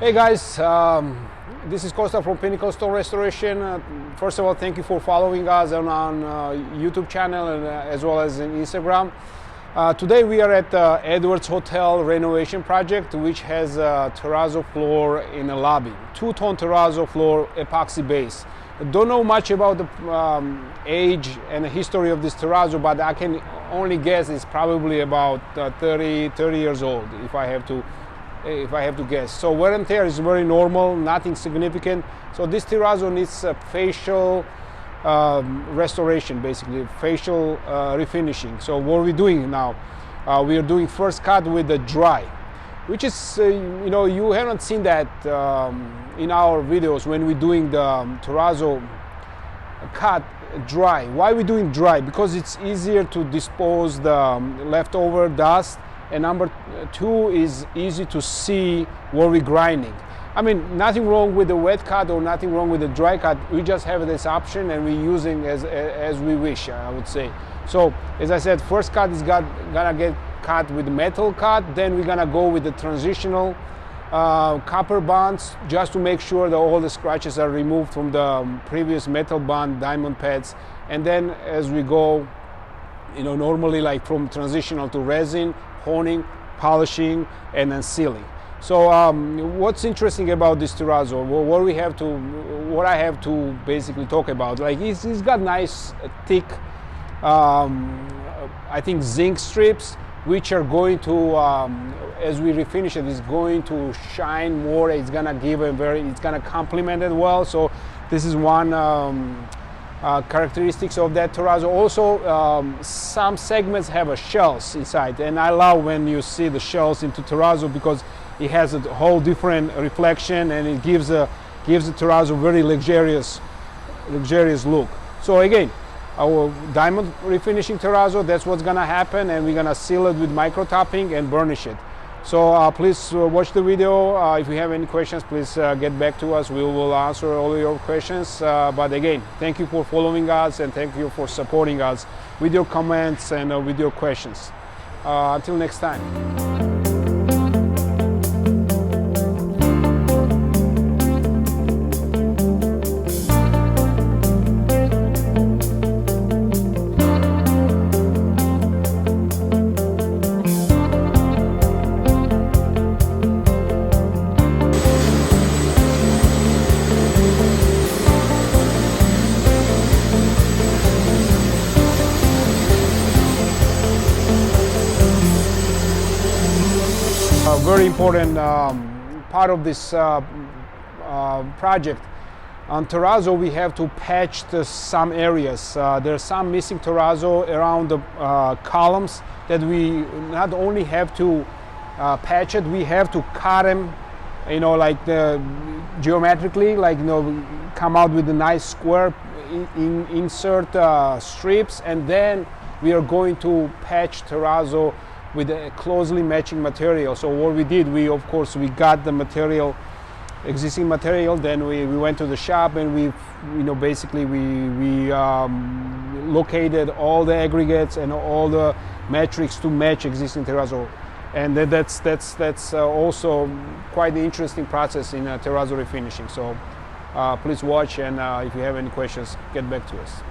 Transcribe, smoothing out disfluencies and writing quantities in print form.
Hey guys, this is Costa from Pinnacle Stone Restoration. First of all, thank you for following us on YouTube channel and as well as in Instagram. Today we are at Edwards Hotel renovation project, which has a terrazzo floor in a lobby. Two-tone terrazzo floor, epoxy base. Don't know much about the age and the history of this terrazzo, but I can only guess it's probably about 30 years old if I have to guess. So wear and tear is very normal, nothing significant. So this terrazzo needs a facial restoration, basically facial refinishing. So what are we doing now? We are doing first cut with the dry, which is you haven't seen that in our videos when we're doing the terrazzo cut dry. Why are we doing dry? Because it's easier to dispose the leftover dust, and number two is easy to see where we're grinding. I mean, nothing wrong with the wet cut or nothing wrong with the dry cut. We just have this option and we're using as we wish, I would say. So as I said, first cut is gonna get cut with metal cut, then we're gonna go with the transitional copper bonds just to make sure that all the scratches are removed from the previous metal bond diamond pads. And then as we go, normally like from transitional to resin, honing, polishing, and then sealing. So what's interesting about this terrazzo, what I have to basically talk about, like it's got nice thick, I think zinc strips, which are going to, as we refinish it, is going to shine more. It's gonna give it's gonna complement it well. So this is one characteristics of that terrazzo. Also, some segments have shells inside, and I love when you see the shells into terrazzo because it has a whole different reflection and it gives the terrazzo very luxurious look. So again, our diamond refinishing terrazzo, that's what's gonna happen, and we're gonna seal it with micro topping and burnish it. So please watch the video. If you have any questions, please get back to us. We will answer all your questions. But again, thank you for following us and thank you for supporting us with your comments and with your questions. Until next time. A very important part of this project. On terrazzo, we have to patch some areas. There's some missing terrazzo around the columns that we not only have to patch it, we have to cut them, like geometrically, like come out with a nice square, insert strips, and then we are going to patch terrazzo with a closely matching material. So what we did, we got the material, existing material, then we went to the shop and we located all the aggregates and all the metrics to match existing terrazzo. And that's also quite an interesting process in terrazzo refinishing. So please watch, and if you have any questions, get back to us.